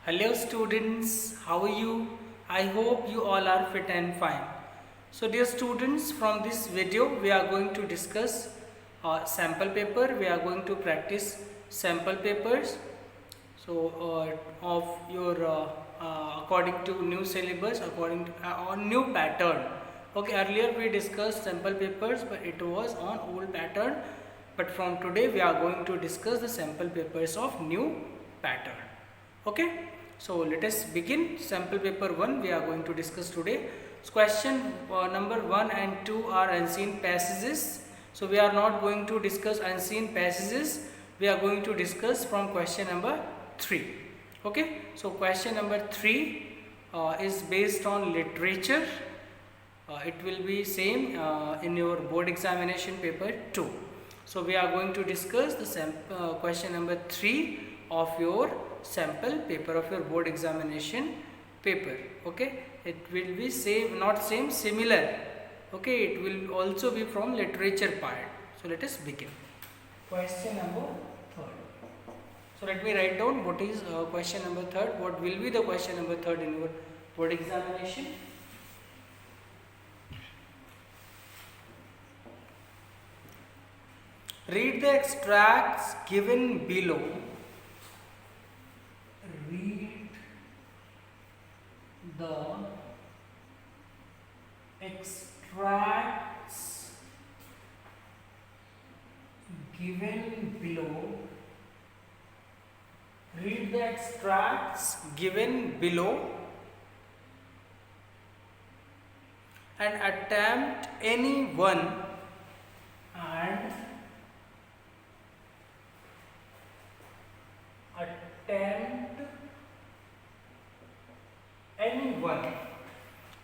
Hello students, how are you? I hope you all are fit and fine. So dear students, from this video we are going to discuss sample paper. We are going to practice sample papers. So of your according to new syllabus, according to on new pattern. Okay, earlier we discussed sample papers, but it was on old pattern. But from today we are going to discuss the sample papers of new pattern. Okay, so let us begin. Sample paper 1 we are going to discuss today. So question number 1 and 2 are unseen passages. So we are not going to discuss unseen passages. We are going to discuss from question number 3. Okay, so question number 3 is based on literature. It will be same in your board examination paper 2. So we are going to discuss the question number 3 of your sample paper of your board examination paper. Okay, it will be same, not same, similar. Okay, it will also be from literature part. So let us begin. Question number 3rd. So let me write down what is question number 3rd. What will be the question number 3rd in your board examination? Read the extracts given below. Read the extracts given below. Read the extracts given below and attempt any one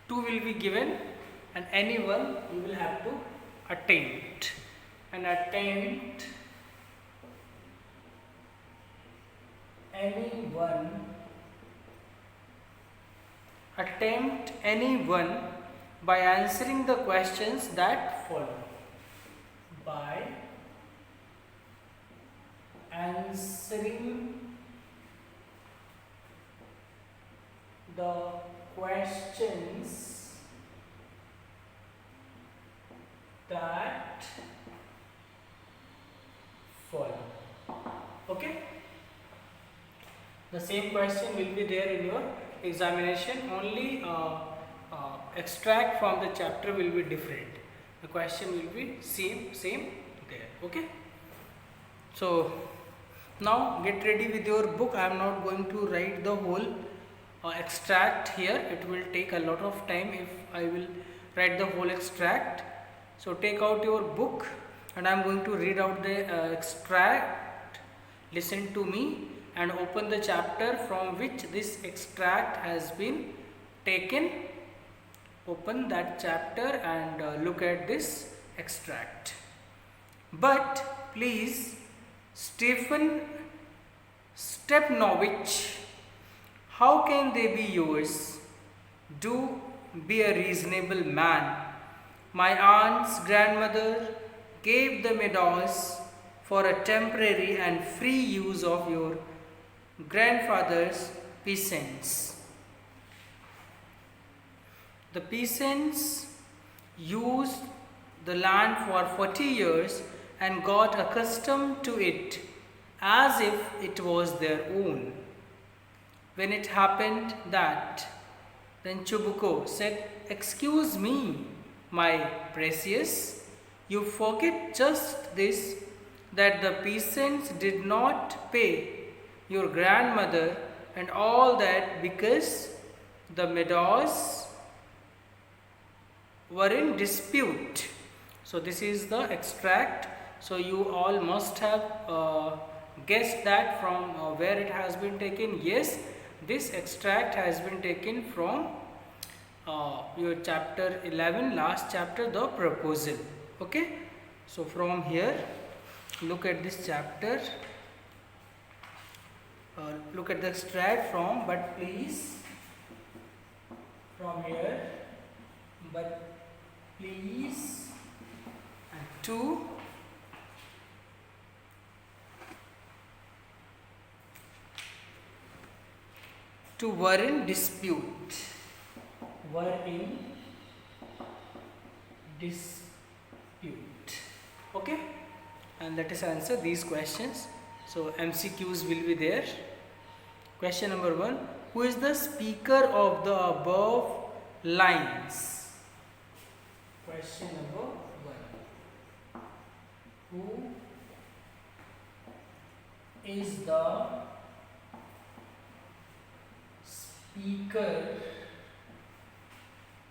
two will be given and any one you will have to attempt any one by answering the questions that follow. By answering the questions that follow. Okay, the same question will be there in your examination, only extract from the chapter will be different. The question will be same there. Okay, so now get ready with your book. I am not going to write the whole extract here. It will take a lot of time if I will write the whole extract. So take out your book and I am going to read out the extract. Listen to me and open the chapter from which this extract has been taken. Open that chapter and look at this extract. But please, Stephen Stepnovich, how can they be yours? Do be a reasonable man. My aunt's grandmother gave the meadows for a temporary and free use of your grandfather's peasants. The peasants used the land for 40 years and got accustomed to it as if it was their own. When it happened that, then Chubuko said, "Excuse me, my precious, you forget just this, that the peasants did not pay your grandmother and all that because the meadows were in dispute." So this is the extract. So you all must have guessed that from where it has been taken. Yes, this extract has been taken from your chapter 11, last chapter, the proposal. Okay, so from here look at this chapter, look at the extract from "but please," from here, "but please," and "to To were in dispute. Were in dispute. Okay, and let us answer these questions. So MCQs will be there. Question number 1: who is the speaker of the above lines? Question number 1: who is the speaker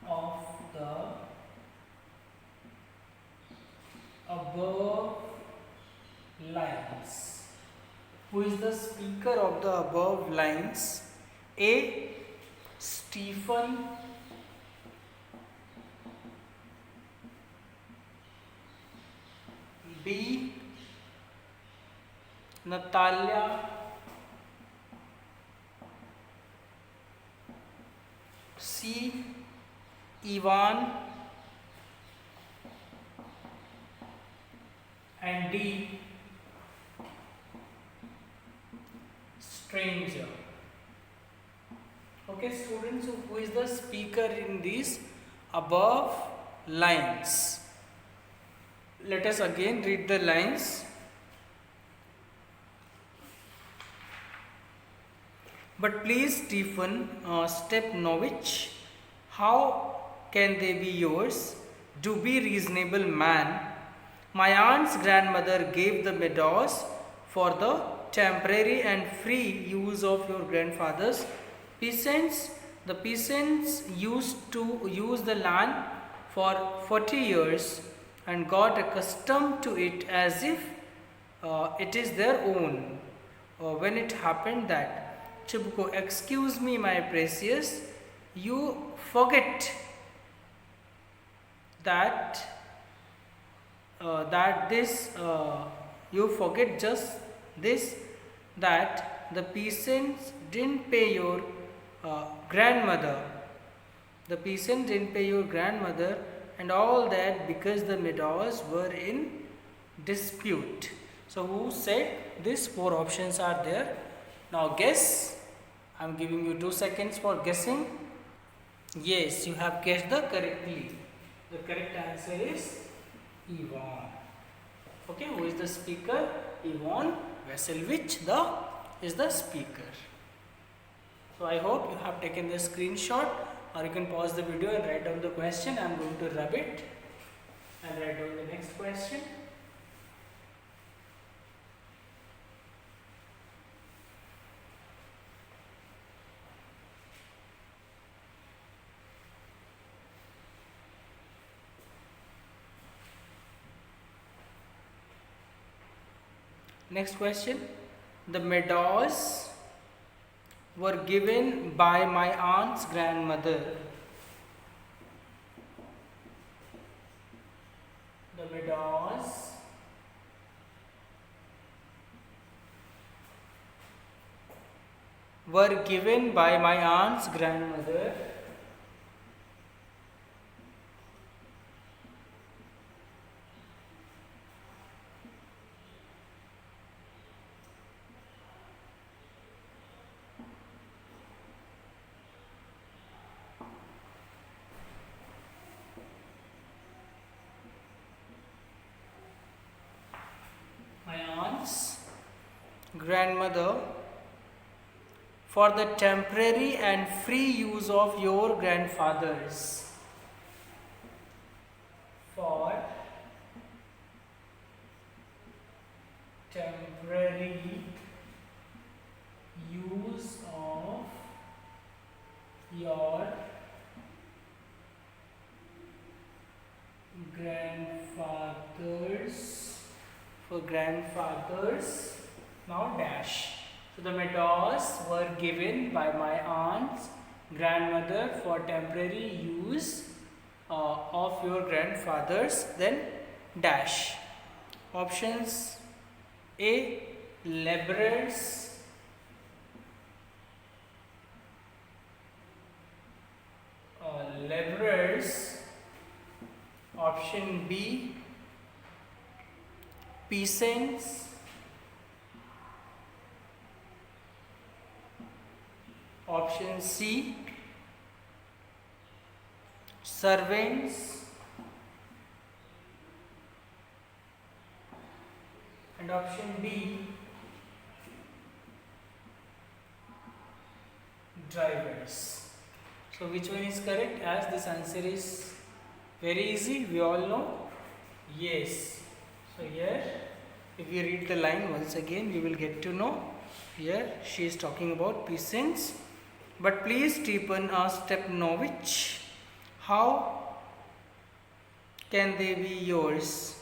of the above lines? Who is the speaker of the above lines? A. Stephen. B. Natalia. C. Ivan. And D. Stranger. Okay, students, so who is the speaker in these above lines? Let us again read the lines. But please, Stephen, Stepnovich, how can they be yours? Do be reasonable, man. My aunt's grandmother gave the meadows for the temporary and free use of your grandfather's peasants. The peasants used to use the land for 40 years and got accustomed to it as if it is their own. When it happened that, Chubko, excuse me, my precious, you forget that you forget just this, that the peasants didn't pay your grandmother. The peasants didn't pay your grandmother, and all that because the meadows were in dispute. So who said this? 4 options are there. Now guess. I am giving you 2 seconds for guessing. Yes, you have guessed the correctly. The correct answer is Ivan. Okay, who is the speaker? Ivan Vassilevich is the speaker. So I hope you have taken the screenshot, or you can pause the video and write down the question. I am going to rub it and write down the next question. Next question. The meadows were given by my aunt's grandmother. The meadows were given by my aunt's grandmother. My aunt's grandmother for the temporary and free use of your grandfathers. For temporary use of your grandfathers, now dash. So the meadows were given by my aunt's grandmother for temporary use of your grandfathers, then dash. Options: A. Laborers, option B. Peasants, Option C, servants. And option B, drivers. So which one is correct, as this answer is very easy, we all know? Yes. So here, if you read the line once again, you will get to know. Here she is talking about peasants. But please, Stephen asked Stepnovich, how can they be yours?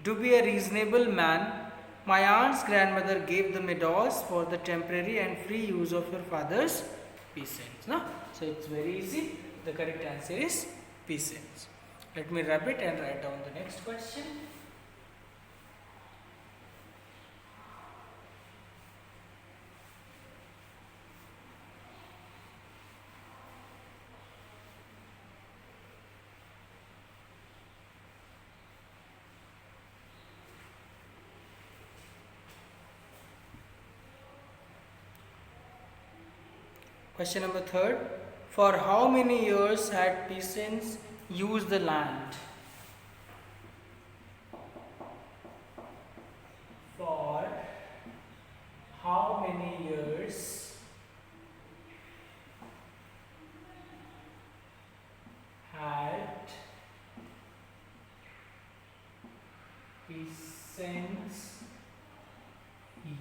Do be a reasonable man. My aunt's grandmother gave the meadows for the temporary and free use of your father's peasants. No? So it's very easy. The correct answer is peasants. Let me rub it and write down the next question. Question number 3. For how many years had peasants used the land? For how many years had peasants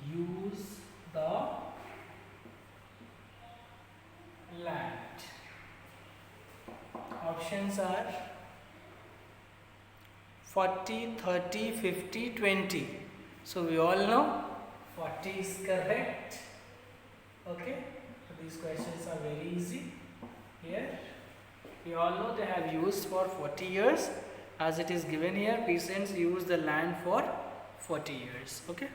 used the land? Options are 40, 30, 50, 20. So we all know 40 is correct. Okay, so these questions are very easy. Here we all know they have used for 40 years, as it is given here. Peasants use the land for 40 years. Okay,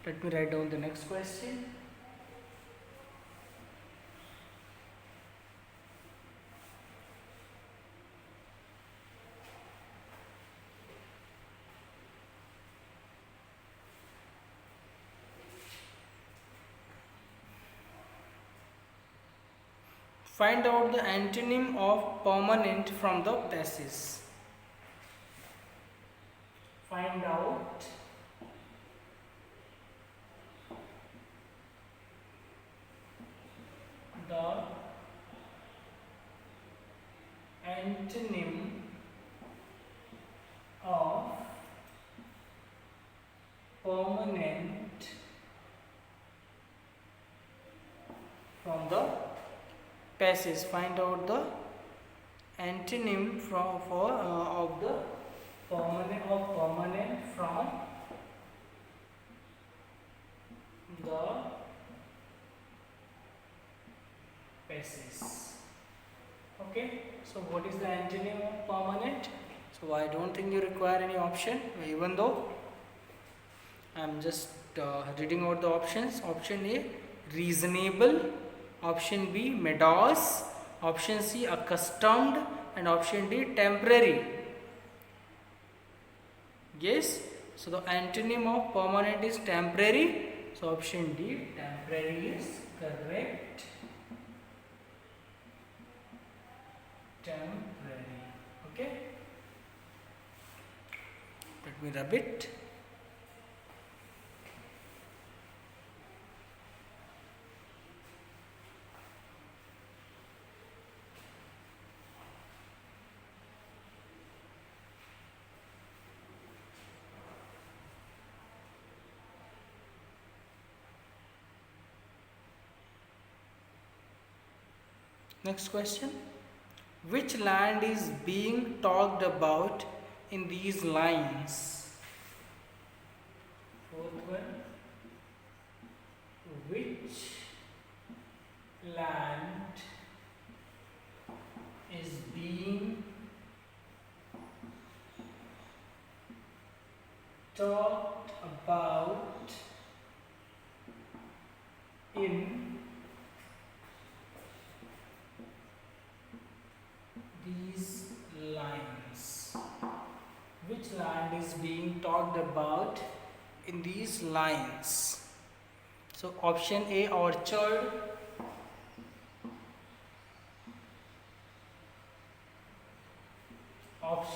let me write down the next question. Find out the antonym of permanent from the passage. Find out the antonym of permanent from the passage. Find out the antonym of the permanent from the passage. Okay, so what is the antonym of permanent? So I don't think you require any option, even though I am just reading out the options. Option A, reasonable. Option B, meadows. Option C, accustomed. And option D, temporary. Yes, so the antonym of permanent is temporary. So option D, temporary, is correct. Temporary. Okay, let me rub it. Next question. Which land is being talked about in these lines? Fourth one. Which land is being talked about in these lines? Which land is being talked about in these lines? So option A, orchard.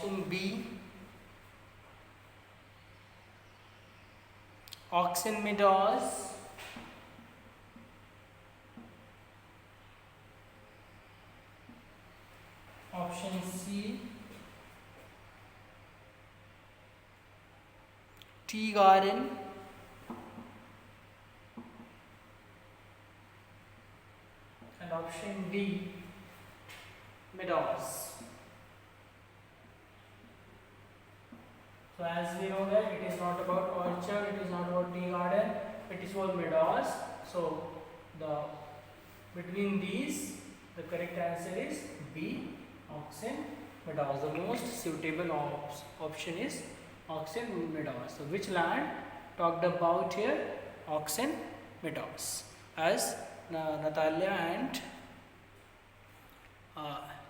option B, oxen meadows, option C, tea garden, and option D, meadows. So as we know that it is not about orchard, it is not about tea garden, it is for meadows. So the between these the correct answer is B, oxen meadows. The most suitable option is oxen meadows. So which land talked about here? Oxen meadows. As Natalia and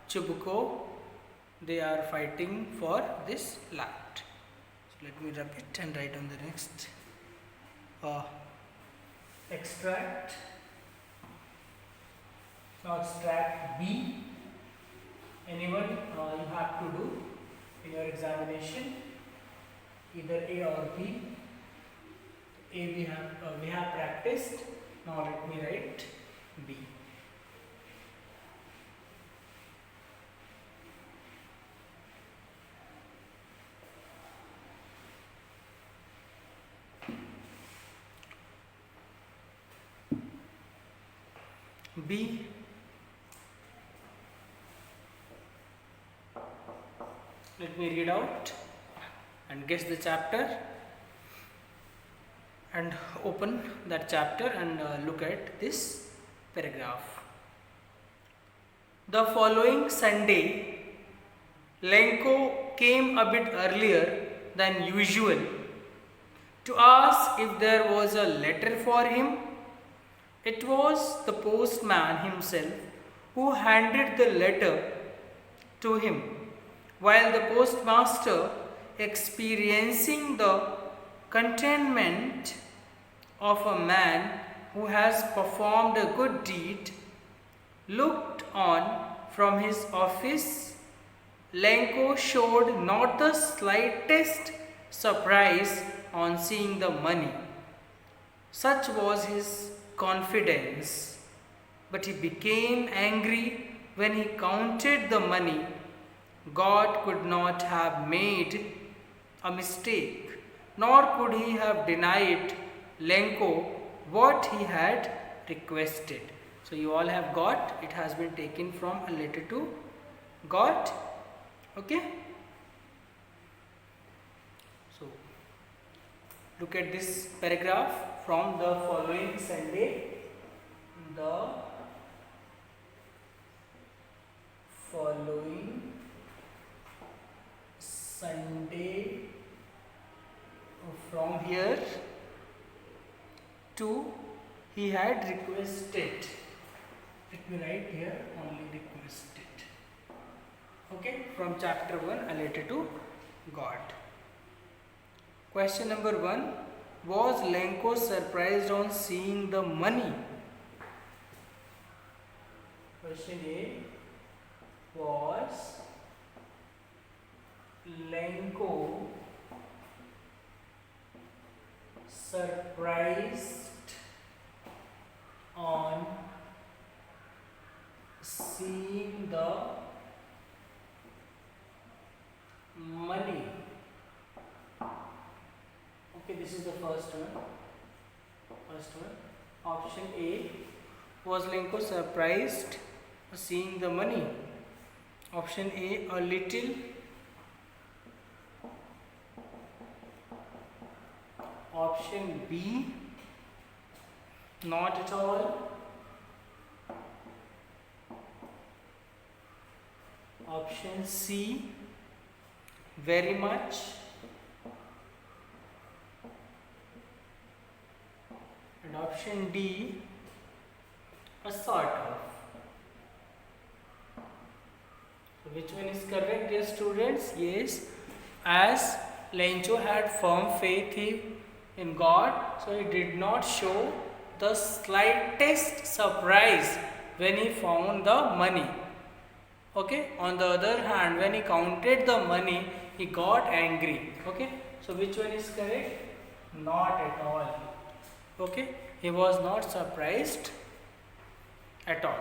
Chibuko, they are fighting for this land. So let me rub it and write on the next extract. Now extract B. Anyone you have to do in your examination, either A or B. A we have practiced. Now let me write B. B. Let me read out and guess the chapter and open that chapter and look at this paragraph. The following Sunday, Lenko came a bit earlier than usual to ask if there was a letter for him. It was the postman himself who handed the letter to him, while the postmaster, experiencing the contentment of a man who has performed a good deed, looked on from his office. Lenko showed not the slightest surprise on seeing the money. Such was his confidence. But he became angry when he counted the money. God could not have made a mistake, nor could he have denied Lenko what he had requested. So you all have got, it has been taken from a letter to God. Okay. So look at this paragraph. From the following Sunday, the following Sunday, from here to he had requested. Let me write here only requested. Okay, from chapter 1, a letter to God. Question number 1. Was Lenko surprised on seeing the money? Question A. Was Lenko surprised on seeing the money? Okay, this is the first one. Option A. Was Lenko surprised seeing the money? Option A, a little. Option B, not at all. Option C, very much. And option D, a sort of. So which one is correct, dear students? Yes, as Lenko had firm faith in God, so he did not show the slightest surprise when he found the money. Okay, on the other hand, when he counted the money, he got angry. Okay, so which one is correct? Not at all. Okay, he was not surprised at all.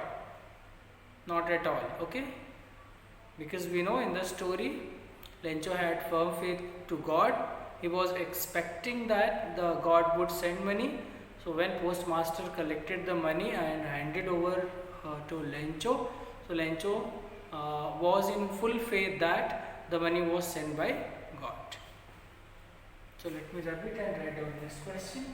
Not at all. Okay, because we know in the story, Lencho had firm faith to God. He was expecting that the God would send money. So when postmaster collected the money and handed over to Lencho, so Lencho was in full faith that the money was sent by God. So let me repeat and write down this question.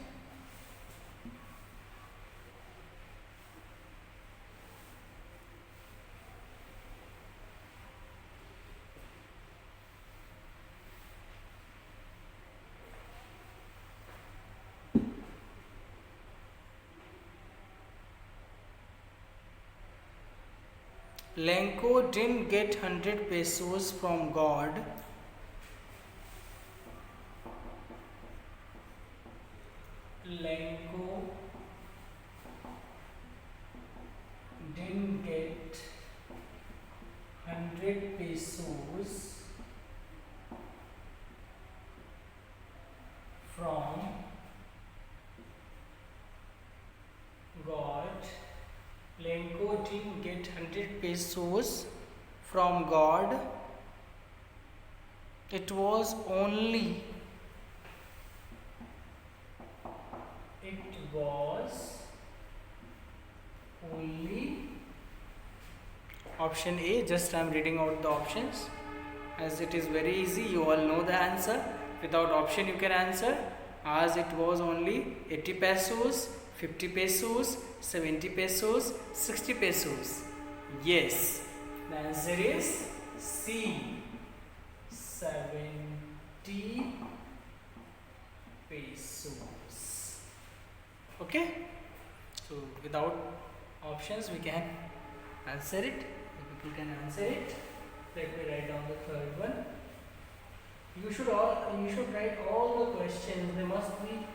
Lenko didn't get 100 pesos from God. Lenko didn't get 100 pesos from God. Lenko didn't get 100 pesos from God. It was only option A. Just I am reading out the options as it is very easy. You all know the answer. Without option you can answer, as it was only 80 pesos, 50 pesos, 70 pesos, 60 pesos. Yes, the answer is C, 70 pesos. Okay, so without options we can answer it. People can answer it. Let me write down the third one. You should write all the questions. They must be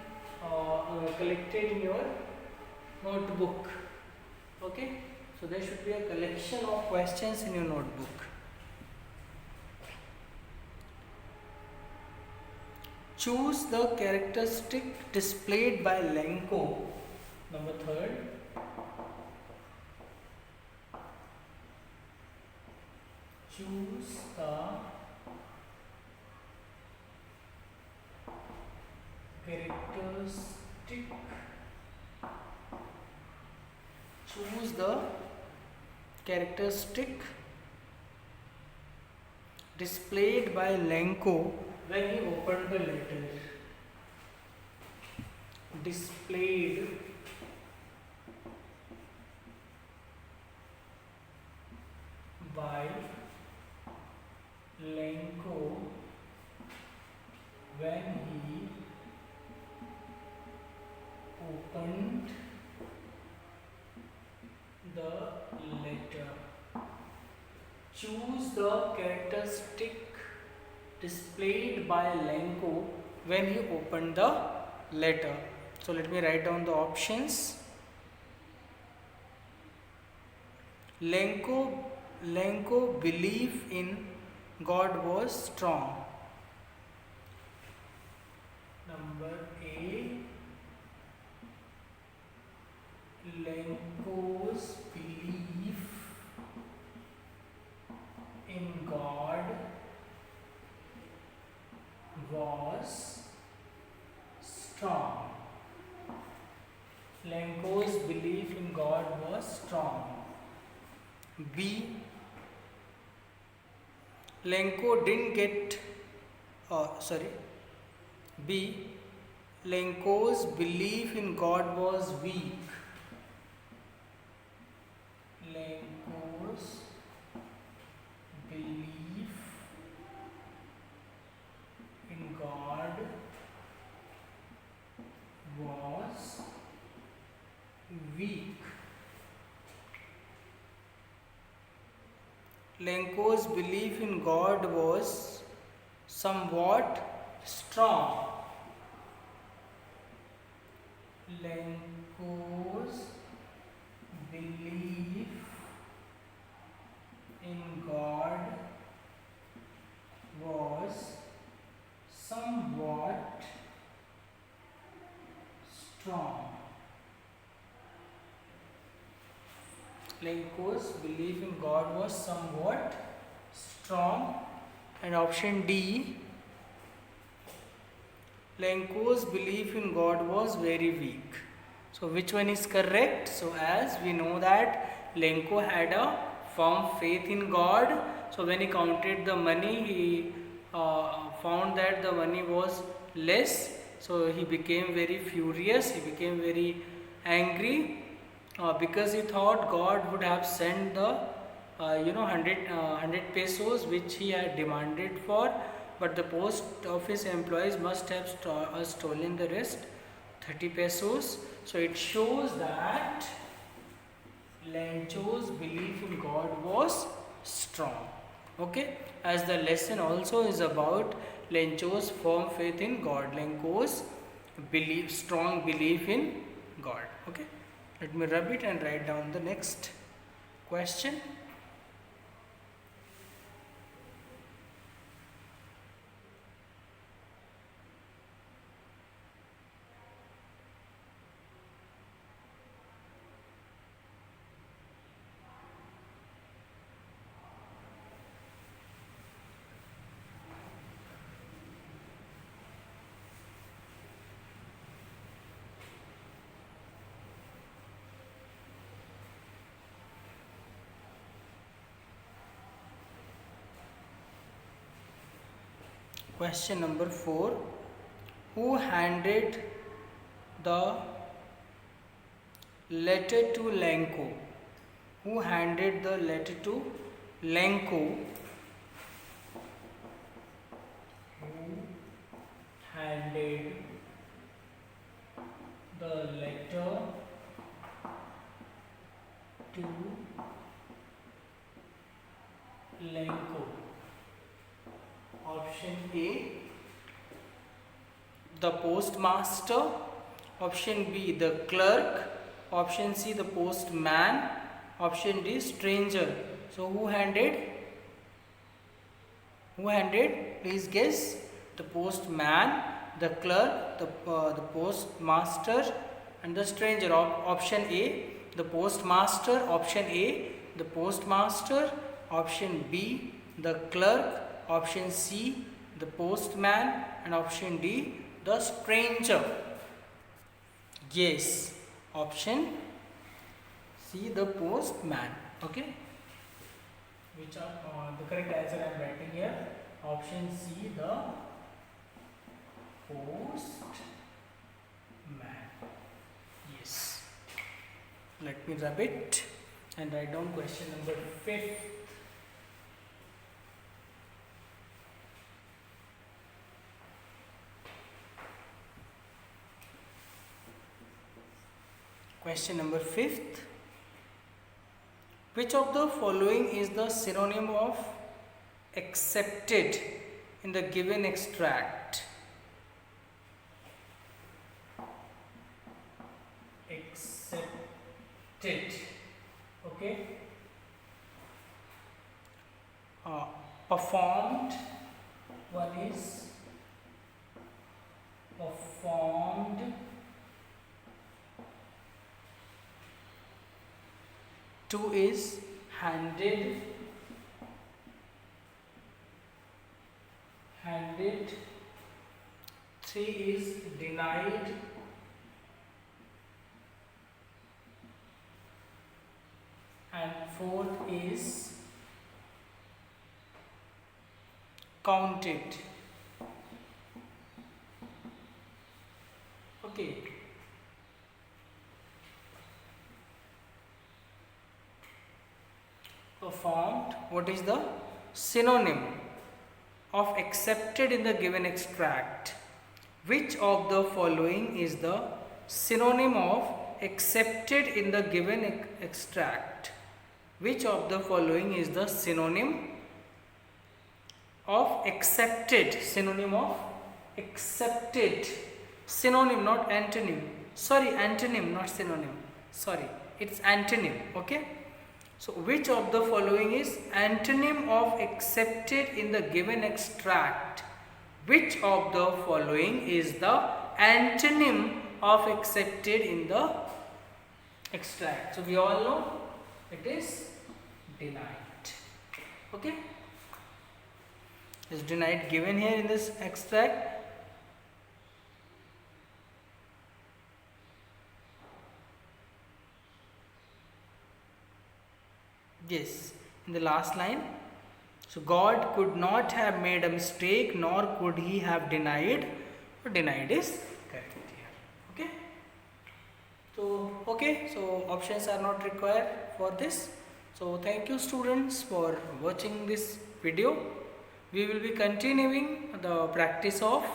collected in your notebook. Okay, so there should be a collection of questions in your notebook. Choose the characteristic displayed by Lenko. Number third. Choose the characteristic. Choose the characteristic displayed by Lenko when he opened the letter. Displayed by Lenko when he opened the letter. Choose the characteristic displayed by Lenko when he opened the letter. So let me write down the options. Lenko belief in God was strong. Number A. Lenko's belief in God was strong. Lenko's belief in God was strong. B. Lenko didn't get B. Lenko's belief in God was weak. Lenko's belief in God was weak. Lenko's belief in God was somewhat strong. Lenko's belief in Lenko's belief in God was somewhat strong. And option D, Lenko's belief in God was very weak. So which one is correct? So as we know that Lenko had a firm faith in God. So when he counted the money, he found that the money was less. So he became very furious. He became very angry because he thought God would have sent the 100 pesos which he had demanded for, but the post office employees must have stolen the rest, 30 pesos. So it shows that Lenko's belief in God was strong. Okay, as the lesson also is about Lenko's firm faith in God, Lenko's strong belief in God. Okay, let me rub it and write down the next question. Question number 4. Who handed the letter to Lenko? Who handed the letter to Lenko? Who handed the letter to Lenko? Option A, the postmaster. Option B, the clerk. Option C, the postman. Option D, stranger. So who handed? Please guess. The postman, the clerk, the postmaster, and the stranger. Option A, the postmaster. Option A, the postmaster. Option B, the clerk. Option C, the postman, and option D, the stranger. Yes, option C, the postman. Okay, which are the correct answer I am writing here. Option C, the postman. Yes. Let me rub it and write down question number 5. Question number 5. Which of the following is the synonym of accepted in the given extract? Accepted. Okay. Performed. One is performed. 2 is handed. 3 is denied. And 4th is counted. Okay. Performed. What is the synonym of accepted in the given extract? Which of the following is the synonym of accepted in the given extract? Which of the following is the synonym of accepted? Synonym of accepted. Synonym, not antonym. Sorry, antonym, not synonym. Sorry, it's antonym. Okay. So which of the following is antonym of accepted in the given extract? Which of the following is the antonym of accepted in the extract? So we all know It is denied. Okay. Is denied given here in this extract? Yes, in the last line. So God could not have made a mistake, nor could he have denied. So denied is correct here. Okay. So options are not required for this. So thank you students for watching this video. We will be continuing the practice of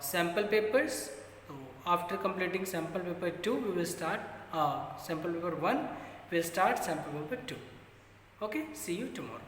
sample papers. So after completing sample paper 2, we will start sample paper 1. We will start sample paper 2. Okay, see you tomorrow.